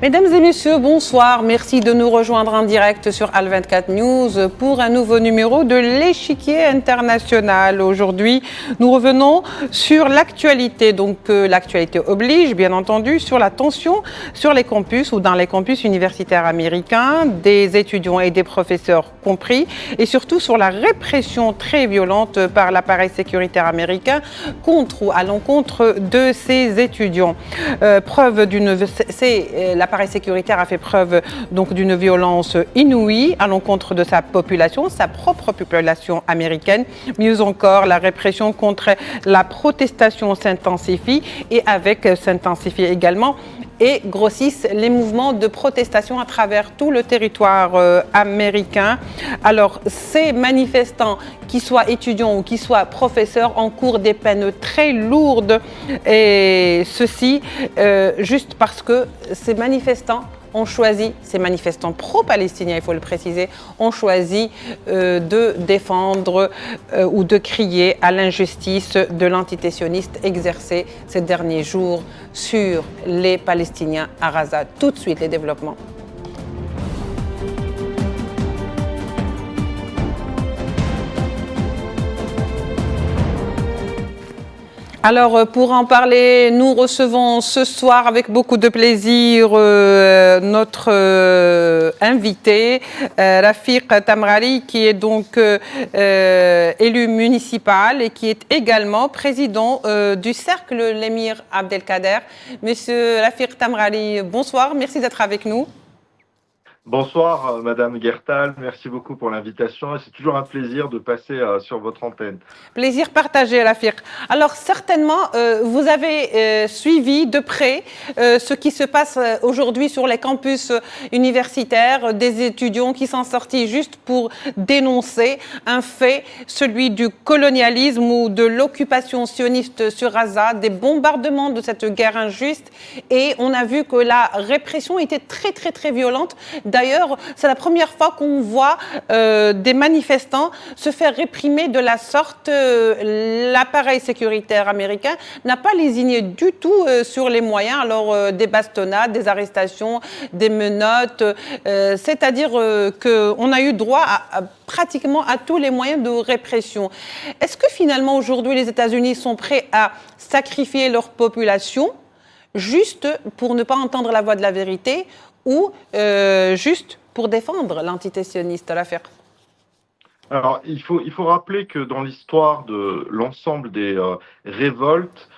Mesdames et messieurs, bonsoir. Merci de nous rejoindre en direct sur Al24 News pour un nouveau numéro de l'échiquier international. Aujourd'hui, nous revenons sur l'actualité. Donc, l'actualité oblige, bien entendu, sur la tension sur les campus ou dans les campus universitaires américains, des étudiants et des professeurs compris, et surtout sur la répression très violente par l'appareil sécuritaire américain contre ou à l'encontre de ces étudiants. L'appareil sécuritaire a fait preuve donc d'une violence inouïe à l'encontre de sa population, sa propre population américaine. Mieux encore, la répression contre la protestation s'intensifie et s'intensifie également et grossissent les mouvements de protestation à travers tout le territoire américain. Alors, ces manifestants, qu'ils soient étudiants ou qu'ils soient professeurs, encourent des peines très lourdes, et ceci juste parce que ces manifestants pro-palestiniens, il faut le préciser, ont choisi de défendre ou de crier à l'injustice de l'entité sioniste exercée ces derniers jours sur les Palestiniens à Gaza. Tout de suite, les développements. Alors, pour en parler, nous recevons ce soir avec beaucoup de plaisir notre invité, Rafiq Tamrali, qui est donc élu municipal et qui est également président du cercle l'émir Abdelkader. Monsieur Rafiq Tamrali, bonsoir, merci d'être avec nous. Bonsoir Madame Guertal, merci beaucoup pour l'invitation et c'est toujours un plaisir de passer sur votre antenne. Plaisir partagé Rafiq. Alors certainement vous avez suivi de près ce qui se passe aujourd'hui sur les campus universitaires, des étudiants qui sont sortis juste pour dénoncer un fait, celui du colonialisme ou de l'occupation sioniste sur Gaza, des bombardements de cette guerre injuste, et on a vu que la répression était très très très violente. D'ailleurs, c'est la première fois qu'on voit des manifestants se faire réprimer de la sorte. L'appareil sécuritaire américain n'a pas lésiné du tout sur les moyens. Alors, des bastonnades, des arrestations, des menottes, c'est-à-dire qu'on a eu droit pratiquement à tous les moyens de répression. Est-ce que finalement, aujourd'hui, les États-Unis sont prêts à sacrifier leur population juste pour ne pas entendre la voix de la vérité, ou juste pour défendre l'entité sioniste, l'affaire? Alors, il faut rappeler que dans l'histoire de l'ensemble des révoltes,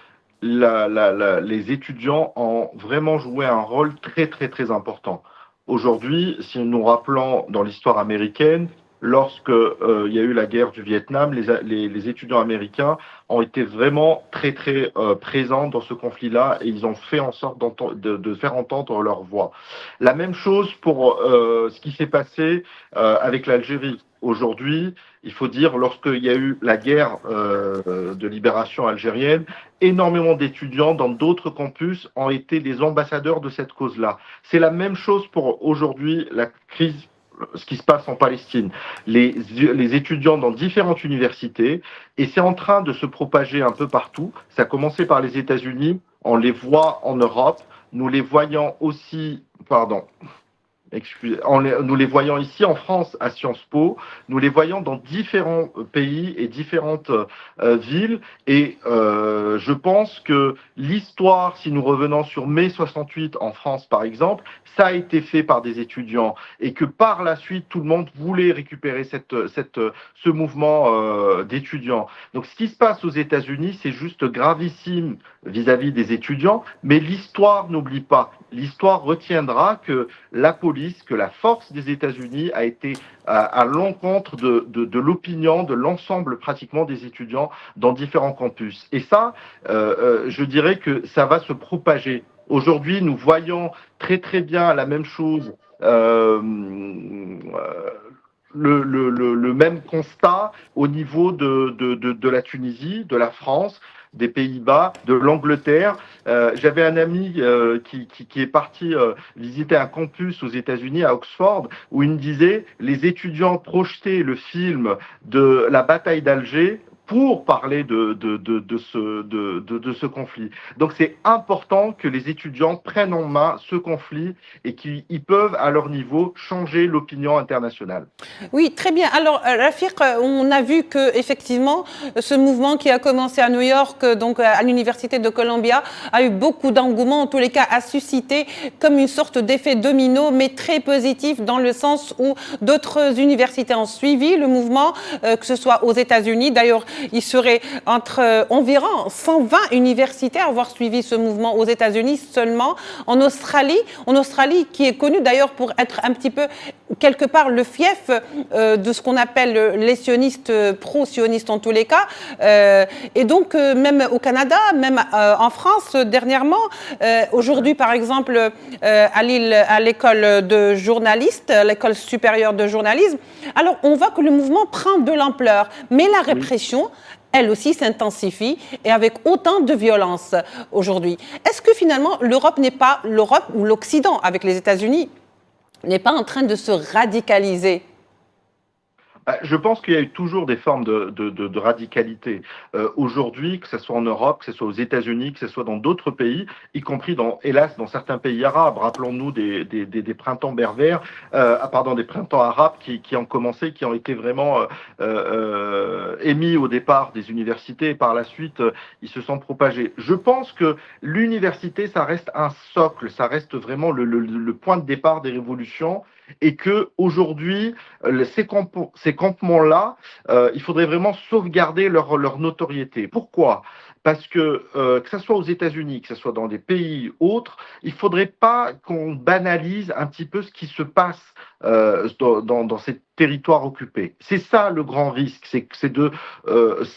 les étudiants ont vraiment joué un rôle très, très, très important. Aujourd'hui, si nous rappelons dans l'histoire américaine, lorsque il y a eu la guerre du Vietnam, les étudiants américains ont été vraiment très très présents dans ce conflit-là et ils ont fait en sorte de faire entendre leur voix. La même chose pour ce qui s'est passé avec l'Algérie. Aujourd'hui, il faut dire, lorsqu'il y a eu la guerre de libération algérienne, énormément d'étudiants dans d'autres campus ont été des ambassadeurs de cette cause-là. C'est la même chose pour aujourd'hui la crise, ce qui se passe en Palestine. Les étudiants dans différentes universités, et c'est en train de se propager un peu partout. Ça a commencé par les États-Unis, on les voit en Europe, nous les voyons aussi, nous les voyons ici en France à Sciences Po, nous les voyons dans différents pays et différentes villes, et je pense que l'histoire, si nous revenons sur mai 68 en France par exemple, ça a été fait par des étudiants et que par la suite tout le monde voulait récupérer ce mouvement d'étudiants. Donc ce qui se passe aux États-Unis, c'est juste gravissime vis-à-vis des étudiants, mais l'histoire n'oublie pas. L'histoire retiendra que la police, que la force des États-Unis a été à l'encontre de l'opinion de l'ensemble pratiquement des étudiants dans différents campus. Et ça, je dirais que ça va se propager. Aujourd'hui, nous voyons très très bien la même chose, le même constat au niveau de la Tunisie, de la France, des Pays-Bas, de l'Angleterre. J'avais un ami qui est parti visiter un campus aux États-Unis, à Oxford, où il me disait les étudiants projetaient le film de la bataille d'Alger pour parler de ce conflit. Donc c'est important que les étudiants prennent en main ce conflit et qu'ils peuvent à leur niveau changer l'opinion internationale. Oui, très bien. Alors Rafiq, on a vu que effectivement ce mouvement qui a commencé à New York, donc à l'université de Columbia, a eu beaucoup d'engouement, en tous les cas a suscité comme une sorte d'effet domino, mais très positif dans le sens où d'autres universités ont suivi le mouvement, que ce soit aux États-Unis. D'ailleurs, il serait entre environ 120 universités à avoir suivi ce mouvement aux États-Unis seulement. En Australie qui est connue d'ailleurs pour être un petit peu quelque part le fief de ce qu'on appelle les sionistes, pro-sionistes en tous les cas. Et donc, même au Canada, même en France, dernièrement, aujourd'hui, par exemple, à Lille, à l'école de journalistes, l'école supérieure de journalisme, alors on voit que le mouvement prend de l'ampleur, mais la répression, elle aussi s'intensifie et avec autant de violence aujourd'hui. Est-ce que finalement, l'Europe ou l'Occident, avec les États-Unis, n'est pas en train de se radicaliser? Je pense qu'il y a eu toujours des formes de radicalité. Aujourd'hui, que ce soit en Europe, que ce soit aux États-Unis, que ce soit dans d'autres pays, y compris hélas, dans certains pays arabes. Rappelons-nous des printemps berbères, des printemps arabes qui ont commencé, qui ont été vraiment émis au départ des universités et par la suite, ils se sont propagés. Je pense que l'université, ça reste un socle, ça reste vraiment le point de départ des révolutions. Et que aujourd'hui, ces campements-là, il faudrait vraiment sauvegarder leur notoriété. Pourquoi ? Parce que ce soit aux États-Unis, que ce soit dans des pays autres, il ne faudrait pas qu'on banalise un petit peu ce qui se passe dans ces territoires occupés. C'est ça le grand risque, c'est de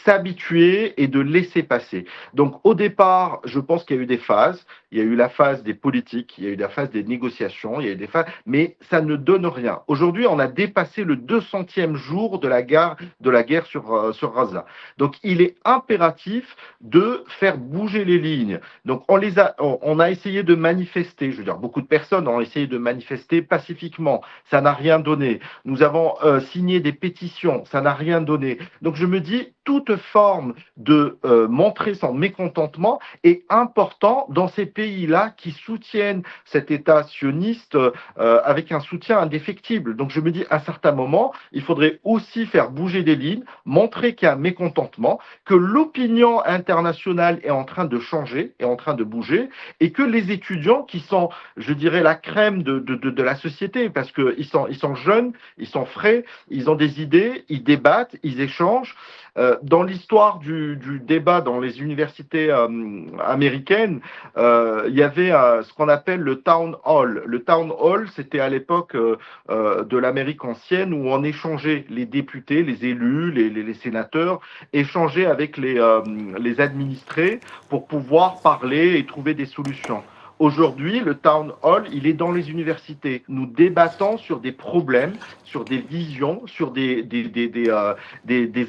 s'habituer et de laisser passer. Donc au départ, je pense qu'il y a eu des phases. Il y a eu la phase des politiques, il y a eu la phase des négociations, il y a eu des phases, mais ça ne donne rien. Aujourd'hui, on a dépassé le 200e jour de la guerre sur Gaza. Donc il est impératif de faire bouger les lignes. Donc on a essayé de manifester, je veux dire, beaucoup de personnes ont essayé de manifester pacifiquement, ça n'a rien donné. Nous avons signé des pétitions, ça n'a rien donné. Donc je me dis, toute forme de montrer son mécontentement est important dans ces pays-là qui soutiennent cet État sioniste avec un soutien indéfectible. Donc je me dis, à un certain moment, il faudrait aussi faire bouger des lignes, montrer qu'il y a un mécontentement, que l'opinion internationale est en train de changer, est en train de bouger, et que les étudiants qui sont, je dirais, la crème de la société, parce qu'ils sont jeunes, ils sont frais, ils ont des idées, ils débattent, ils échangent. Dans l'histoire du débat dans les universités américaines, il y avait ce qu'on appelle le Town Hall. Le Town Hall, c'était à l'époque de l'Amérique ancienne où on échangeait les députés, les élus, les sénateurs, échangeaient avec les administrés pour pouvoir parler et trouver des solutions. Aujourd'hui, le Town Hall, il est dans les universités. Nous débattons sur des problèmes, sur des visions, sur des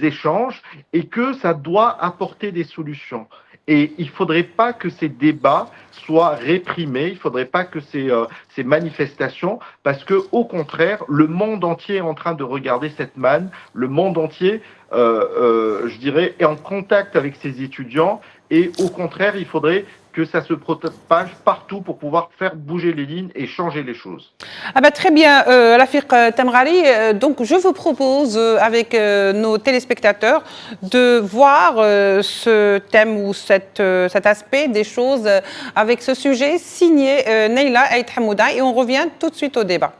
échanges, et que ça doit apporter des solutions. Et il ne faudrait pas que ces débats soient réprimés, il ne faudrait pas que ces manifestations, parce que au contraire, le monde entier est en train de regarder cette manne, le monde entier, je dirais, est en contact avec ses étudiants, et au contraire, il faudrait que ça se propage partout pour pouvoir faire bouger les lignes et changer les choses. Ah bah très bien, Rafiq Temrali. Donc je vous propose avec nos téléspectateurs de voir ce thème ou cet aspect des choses avec ce sujet signé Neila Aït Hamouda et on revient tout de suite au débat.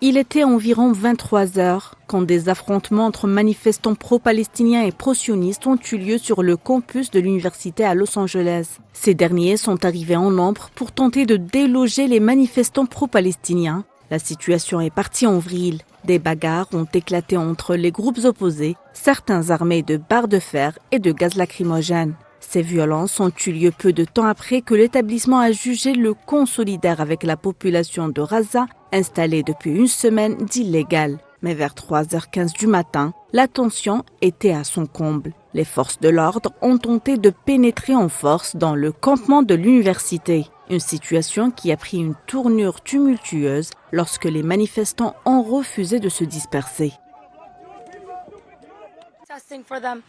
Il était environ 23 heures quand des affrontements entre manifestants pro-palestiniens et pro-sionistes ont eu lieu sur le campus de l'université à Los Angeles. Ces derniers sont arrivés en nombre pour tenter de déloger les manifestants pro-palestiniens. La situation est partie en vrille. Des bagarres ont éclaté entre les groupes opposés, certains armés de barres de fer et de gaz lacrymogène. Ces violences ont eu lieu peu de temps après que l'établissement a jugé le camp solidaire avec la population de Gaza, installé depuis une semaine, d'illégal. Mais vers 3h15 du matin, la tension était à son comble. Les forces de l'ordre ont tenté de pénétrer en force dans le campement de l'université. Une situation qui a pris une tournure tumultueuse lorsque les manifestants ont refusé de se disperser.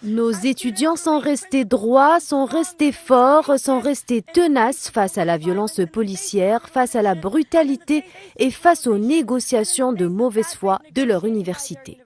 Nos étudiants sont restés droits, sont restés forts, sont restés tenaces face à la violence policière, face à la brutalité et face aux négociations de mauvaise foi de leur université.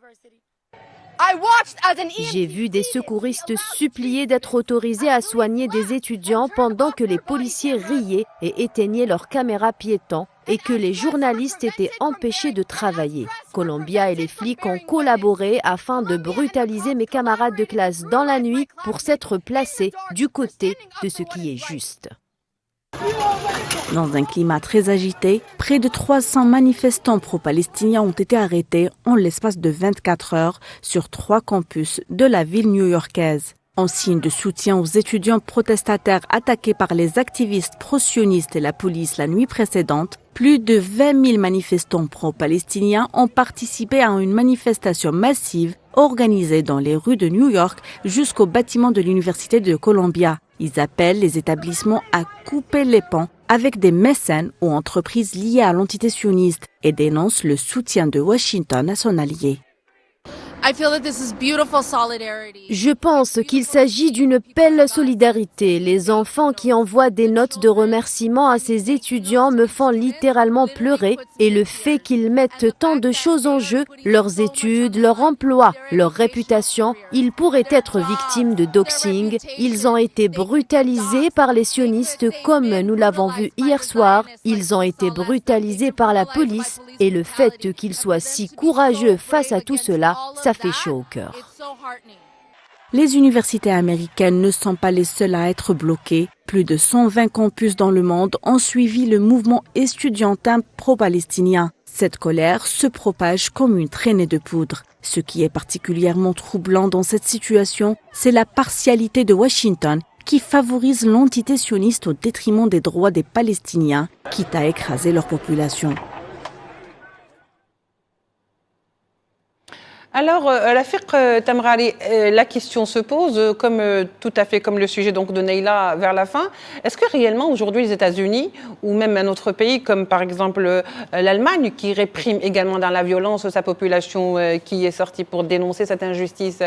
J'ai vu des secouristes supplier d'être autorisés à soigner des étudiants pendant que les policiers riaient et éteignaient leurs caméras piétons et que les journalistes étaient empêchés de travailler. Columbia et les flics ont collaboré afin de brutaliser mes camarades de classe dans la nuit pour s'être placés du côté de ce qui est juste. Dans un climat très agité, près de 300 manifestants pro-palestiniens ont été arrêtés en l'espace de 24 heures sur 3 campus de la ville new-yorkaise. En signe de soutien aux étudiants protestataires attaqués par les activistes pro-sionistes et la police la nuit précédente, plus de 20 000 manifestants pro-palestiniens ont participé à une manifestation massive organisée dans les rues de New York jusqu'au bâtiment de l'Université de Columbia. Ils appellent les établissements à couper les ponts avec des mécènes ou entreprises liées à l'entité sioniste et dénoncent le soutien de Washington à son allié. Je pense qu'il s'agit d'une belle solidarité. Les enfants qui envoient des notes de remerciement à ces étudiants me font littéralement pleurer et le fait qu'ils mettent tant de choses en jeu, leurs études, leur emploi, leur réputation, ils pourraient être victimes de doxing. Ils ont été brutalisés par les sionistes comme nous l'avons vu hier soir. Ils ont été brutalisés par la police et le fait qu'ils soient si courageux face à tout cela, ça fait chaud au cœur. Les universités américaines ne sont pas les seules à être bloquées. Plus de 120 campus dans le monde ont suivi le mouvement estudiantin pro-palestinien. Cette colère se propage comme une traînée de poudre. Ce qui est particulièrement troublant dans cette situation, c'est la partialité de Washington qui favorise l'entité sioniste au détriment des droits des Palestiniens, quitte à écraser leur population. Alors, Rafiq Tamrari, la question se pose, tout à fait comme le sujet donc, de Neila vers la fin. Est-ce que réellement aujourd'hui les États-Unis ou même un autre pays comme par exemple l'Allemagne qui réprime également dans la violence sa population qui est sortie pour dénoncer cette injustice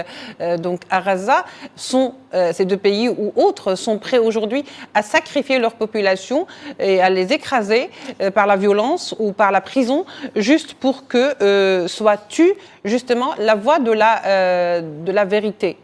donc à Gaza, ces deux pays ou autres sont prêts aujourd'hui à sacrifier leur population et à les écraser par la violence ou par la prison juste pour que soit tue justement la voie de la vérité?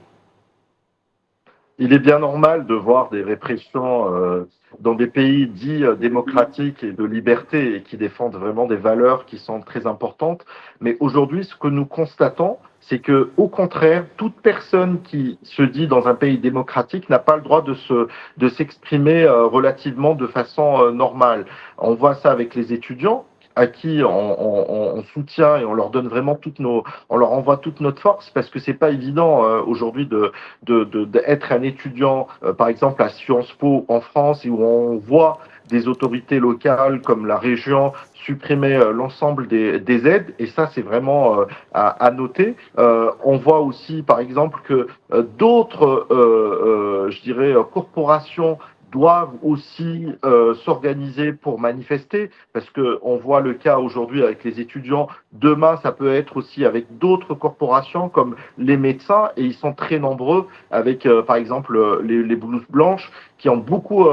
Il est bien normal de voir des répressions dans des pays dits démocratiques et de liberté et qui défendent vraiment des valeurs qui sont très importantes. Mais aujourd'hui, ce que nous constatons, c'est que, au contraire, toute personne qui se dit dans un pays démocratique n'a pas le droit de s'exprimer relativement de façon normale. On voit ça avec les étudiants, à qui on soutient et on leur donne vraiment on leur envoie toute notre force parce que c'est pas évident aujourd'hui d'être un étudiant, par exemple à Sciences Po en France, où on voit des autorités locales comme la région supprimer l'ensemble des aides, et ça c'est vraiment à noter. On voit aussi par exemple que d'autres, je dirais, corporations doivent aussi s'organiser pour manifester, parce que on voit le cas aujourd'hui avec les étudiants. Demain, ça peut être aussi avec d'autres corporations comme les médecins, et ils sont très nombreux avec, par exemple, les blouses blanches qui ont beaucoup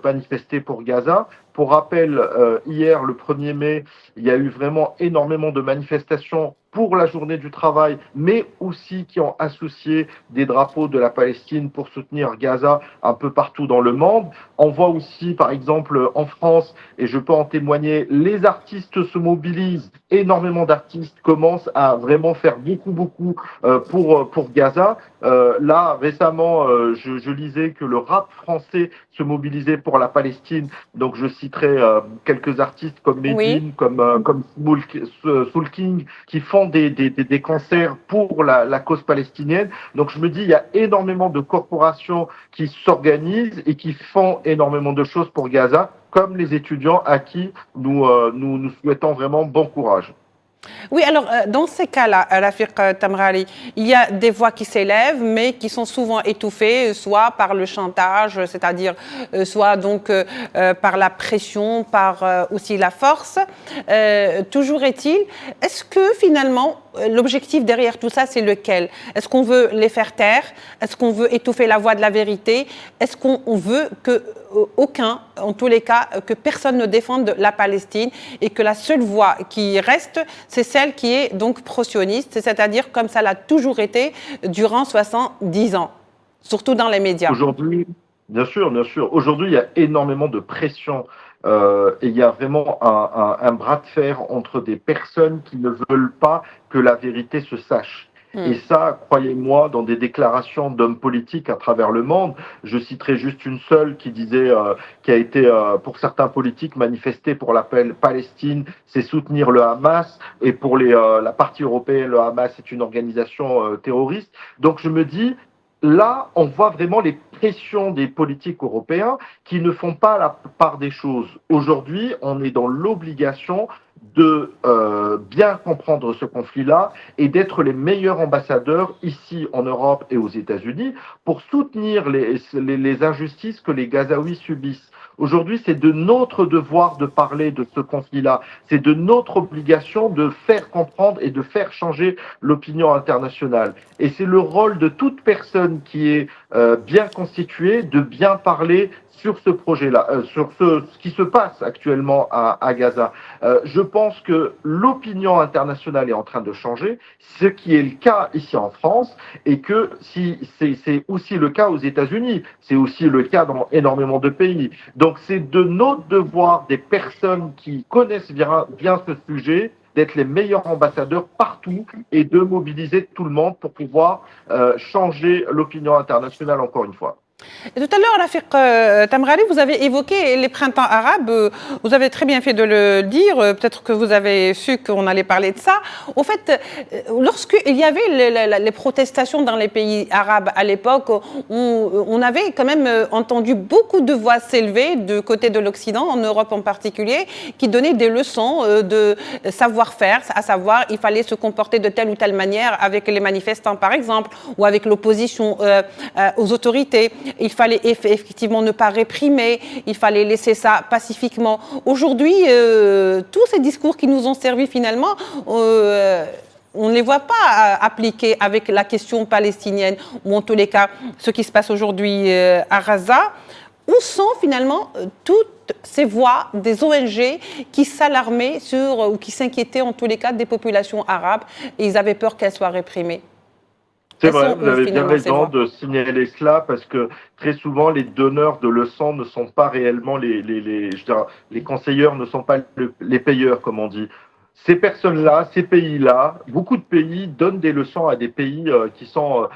manifesté pour Gaza. Pour rappel, hier, le 1er mai, il y a eu vraiment énormément de manifestations pour la journée du travail, mais aussi qui ont associé des drapeaux de la Palestine pour soutenir Gaza un peu partout dans le monde. On voit aussi, par exemple, en France, et je peux en témoigner, les artistes se mobilisent, énormément d'artistes commencent à vraiment faire beaucoup pour Gaza. Là, récemment, je lisais que le rap français se mobilisait pour la Palestine, donc je citerai quelques artistes comme Medine, comme Soul King, qui font des concerts pour la cause palestinienne. Donc je me dis, il y a énormément de corporations qui s'organisent et qui font énormément de choses pour Gaza, comme les étudiants à qui nous souhaitons vraiment bon courage. Oui, alors dans ces cas-là, Rafiq Tamrali, il y a des voix qui s'élèvent, mais qui sont souvent étouffées, soit par le chantage, c'est-à-dire soit donc par la pression, par aussi la force. Toujours est-il, est-ce que finalement, l'objectif derrière tout ça, c'est lequel? Est-ce qu'on veut les faire taire? Est-ce qu'on veut étouffer la voix de la vérité? Est-ce qu'on veut que aucun, en tous les cas, que personne ne défende la Palestine et que la seule voix qui reste, c'est celle qui est donc pro-sioniste, c'est-à-dire comme ça l'a toujours été durant 70 ans, surtout dans les médias. Aujourd'hui, bien sûr, bien sûr. Aujourd'hui, il y a énormément de pression et il y a vraiment un bras de fer entre des personnes qui ne veulent pas que la vérité se sache. Et ça, croyez-moi, dans des déclarations d'hommes politiques à travers le monde, je citerai juste une seule qui disait, qui a été pour certains politiques manifesté pour l'appel Palestine, c'est soutenir le Hamas, et pour la partie européenne, le Hamas est une organisation terroriste. Donc je me dis, là, on voit vraiment les pressions des politiques européens qui ne font pas la part des choses. Aujourd'hui, on est dans l'obligation de bien comprendre ce conflit-là et d'être les meilleurs ambassadeurs ici en Europe et aux États-Unis pour soutenir les injustices que les Gazaouis subissent. Aujourd'hui, c'est de notre devoir de parler de ce conflit-là. C'est de notre obligation de faire comprendre et de faire changer l'opinion internationale. Et c'est le rôle de toute personne qui est bien constituée de bien parler sur ce projet-là, sur ce qui se passe actuellement à Gaza. Je pense que l'opinion internationale est en train de changer, ce qui est le cas ici en France, et que si c'est aussi le cas aux États-Unis, c'est aussi le cas dans énormément de pays. Donc c'est de notre devoir, des personnes qui connaissent bien ce sujet, d'être les meilleurs ambassadeurs partout et de mobiliser tout le monde pour pouvoir changer l'opinion internationale encore une fois. Et tout à l'heure, Rafiq Tamrali, vous avez évoqué les printemps arabes. Vous avez très bien fait de le dire. Peut-être que vous avez su qu'on allait parler de ça. Au fait, lorsqu'il y avait les protestations dans les pays arabes à l'époque, on avait quand même entendu beaucoup de voix s'élever du côté de l'Occident, en Europe en particulier, qui donnaient des leçons de savoir-faire, à savoir il fallait se comporter de telle ou telle manière avec les manifestants, par exemple, ou avec l'opposition aux autorités. Il fallait effectivement ne pas réprimer, il fallait laisser ça pacifiquement. Aujourd'hui, tous ces discours qui nous ont servi finalement, on ne les voit pas appliqués avec la question palestinienne, ou en tous les cas, ce qui se passe aujourd'hui à Gaza. Où sont finalement toutes ces voix des ONG qui s'alarmaient ou qui s'inquiétaient en tous les cas des populations arabes et ils avaient peur qu'elles soient réprimées? C'est vrai, vous avez bien raison de signaler cela parce que très souvent les donneurs de leçons ne sont pas réellement les conseilleurs ne sont pas les payeurs comme on dit. Ces personnes-là, ces pays-là, beaucoup de pays donnent des leçons à des pays qui sont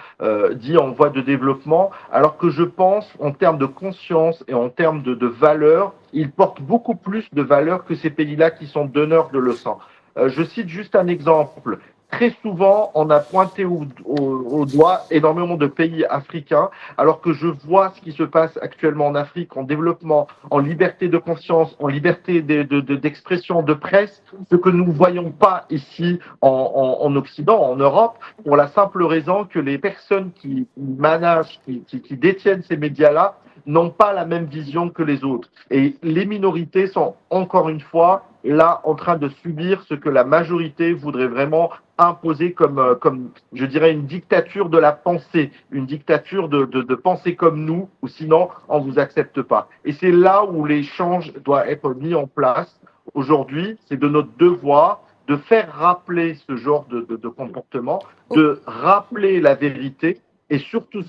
dits en voie de développement, alors que je pense, en termes de conscience et en termes de valeurs, ils portent beaucoup plus de valeurs que ces pays-là qui sont donneurs de leçons. Je cite juste un exemple. Très souvent, on a pointé au doigt énormément de pays africains, alors que je vois ce qui se passe actuellement en Afrique, en développement, en liberté de conscience, en liberté d'expression, de presse, ce que nous ne voyons pas ici en Occident, en Europe, pour la simple raison que les personnes qui managent, qui détiennent ces médias-là, n'ont pas la même vision que les autres. Et les minorités sont, encore une fois, là en train de subir ce que la majorité voudrait vraiment imposer comme je dirais, une dictature de la pensée, une dictature de penser comme nous, ou sinon on vous accepte pas. Et c'est là où l'échange doit être mis en place. Aujourd'hui, c'est de notre devoir de faire rappeler ce genre de comportement, de rappeler la vérité et surtout,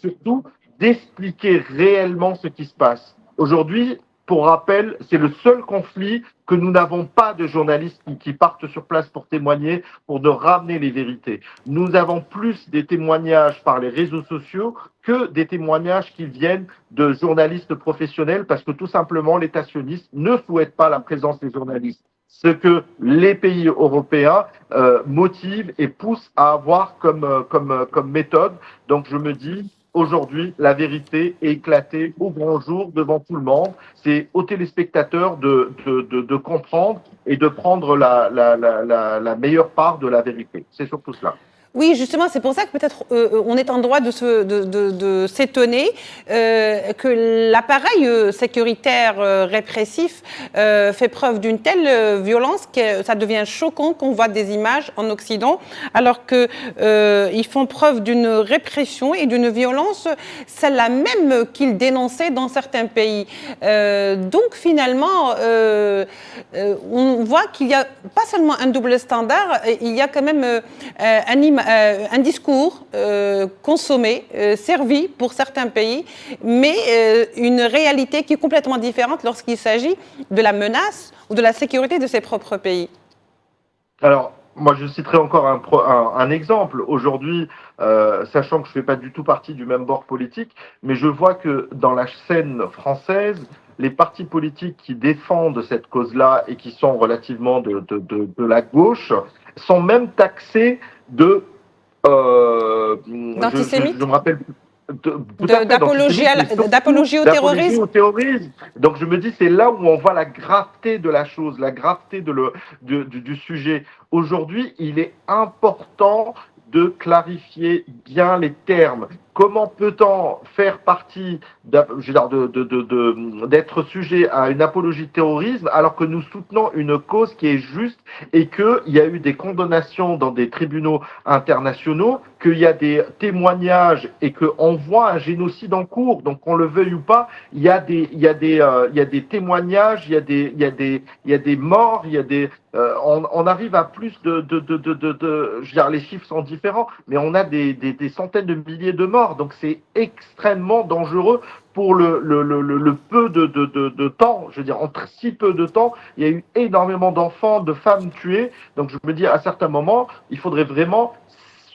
d'expliquer réellement ce qui se passe. Aujourd'hui, pour rappel, c'est le seul conflit que nous n'avons pas de journalistes qui partent sur place pour témoigner, pour de ramener les vérités. Nous avons plus des témoignages par les réseaux sociaux que des témoignages qui viennent de journalistes professionnels parce que tout simplement l'État sioniste ne souhaite pas la présence des journalistes. Ce que les pays européens motivent et poussent à avoir comme méthode. Donc je me dis, aujourd'hui, la vérité est éclatée au grand jour devant tout le monde. C'est aux téléspectateurs de comprendre et de prendre la meilleure part de la vérité. C'est surtout cela. Oui, justement, c'est pour ça que peut-être on est en droit de s'étonner que l'appareil sécuritaire répressif fait preuve d'une telle violence que ça devient choquant qu'on voit des images en Occident, alors qu'ils font preuve d'une répression et d'une violence, celle-là même qu'ils dénonçaient dans certains pays. Donc finalement, on voit qu'il n'y a pas seulement un double standard, il y a quand même un discours consommé, servi pour certains pays, mais une réalité qui est complètement différente lorsqu'il s'agit de la menace ou de la sécurité de ses propres pays. Alors, moi, je citerai encore un exemple. Aujourd'hui, sachant que je ne fais pas du tout partie du même bord politique, mais je vois que dans la scène française, les partis politiques qui défendent cette cause-là et qui sont relativement de la gauche sont même taxés d'antisémites, je me rappelle d'apologie au terrorisme. Donc je me dis, c'est là où on voit la gravité de la chose, la gravité du sujet. Aujourd'hui, il est important de clarifier bien les termes. Comment peut-on faire partie d'être sujet à une apologie de terrorisme alors que nous soutenons une cause qui est juste et qu'il y a eu des condamnations dans des tribunaux internationaux, qu'il y a des témoignages et qu'on voit un génocide en cours, donc qu'on le veuille ou pas, il y a des témoignages, il y a des morts, on arrive à plus je veux dire, les chiffres sont différents, mais on a des centaines de milliers de morts. Donc c'est extrêmement dangereux pour le peu de temps. Je veux dire, entre si peu de temps, il y a eu énormément d'enfants, de femmes tuées. Donc je me dis, à certains moments, il faudrait vraiment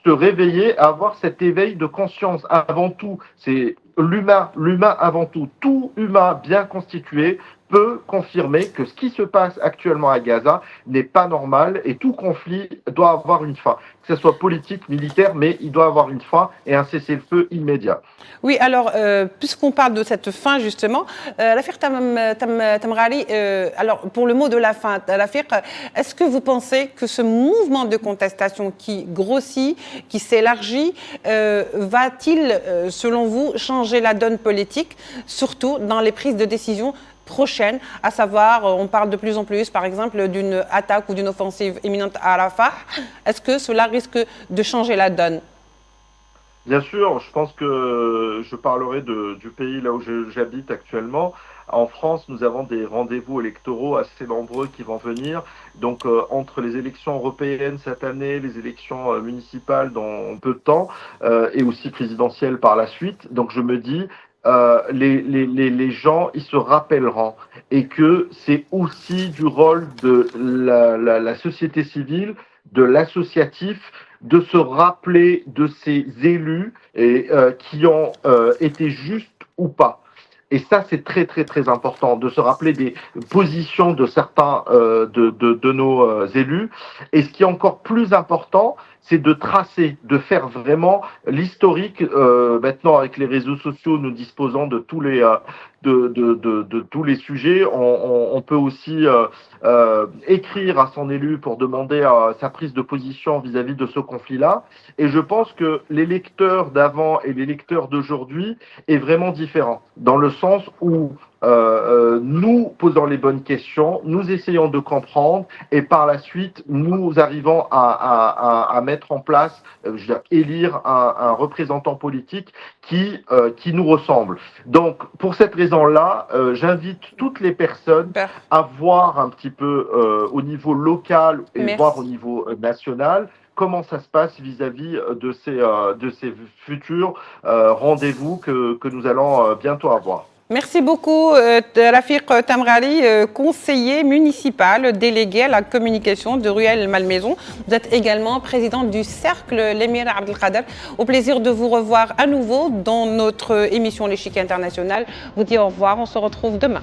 se réveiller, avoir cet éveil de conscience. Avant tout, c'est l'humain avant tout. Tout humain bien constitué peut confirmer que ce qui se passe actuellement à Gaza n'est pas normal et tout conflit doit avoir une fin, que ce soit politique, militaire, mais il doit avoir une fin et un cessez-le-feu immédiat. Oui, alors, puisqu'on parle de cette fin, justement, l'affaire Tamrali, alors, pour le mot de la fin, l'affaire, est-ce que vous pensez que ce mouvement de contestation qui grossit, qui s'élargit, va-t-il, selon vous, changer la donne politique, surtout dans les prises de décision prochaines, à savoir, on parle de plus en plus, par exemple, d'une attaque ou d'une offensive imminente à Rafah. Est-ce que cela risque de changer la donne? Bien sûr, je pense que je parlerai du pays là où j'habite actuellement. En France, nous avons des rendez-vous électoraux assez nombreux qui vont venir. Donc, entre les élections européennes cette année, les élections municipales dans peu de temps, et aussi présidentielles par la suite. Donc, je me dis, les gens, ils se rappelleront et que c'est aussi du rôle de la société civile, de l'associatif, de se rappeler de ces élus et qui ont été justes ou pas. Et ça, c'est très, très, très important, de se rappeler des positions de certains de nos élus. Et ce qui est encore plus important, c'est de tracer, de faire vraiment l'historique. Maintenant, avec les réseaux sociaux, nous disposons de tous les tous les sujets. On peut aussi écrire à son élu pour demander sa prise de position vis-à-vis de ce conflit-là. Et je pense que les lecteurs d'avant et les lecteurs d'aujourd'hui est vraiment différent, dans le sens où nous posons les bonnes questions, nous essayons de comprendre et par la suite, nous arrivons à mettre en place, je veux dire, élire un représentant politique qui nous ressemble. Donc, pour cette raison-là, j'invite toutes les personnes à voir un petit peu au niveau local et voir au niveau national comment ça se passe vis-à-vis de ces futurs rendez-vous que nous allons bientôt avoir. Merci beaucoup, Rafiq Tamrali, conseiller municipal délégué à la communication de Rueil-Malmaison. Vous êtes également président du Cercle L'émir Abdelkader. Au plaisir de vous revoir à nouveau dans notre émission L'Échiquier International. Je vous dis au revoir, on se retrouve demain.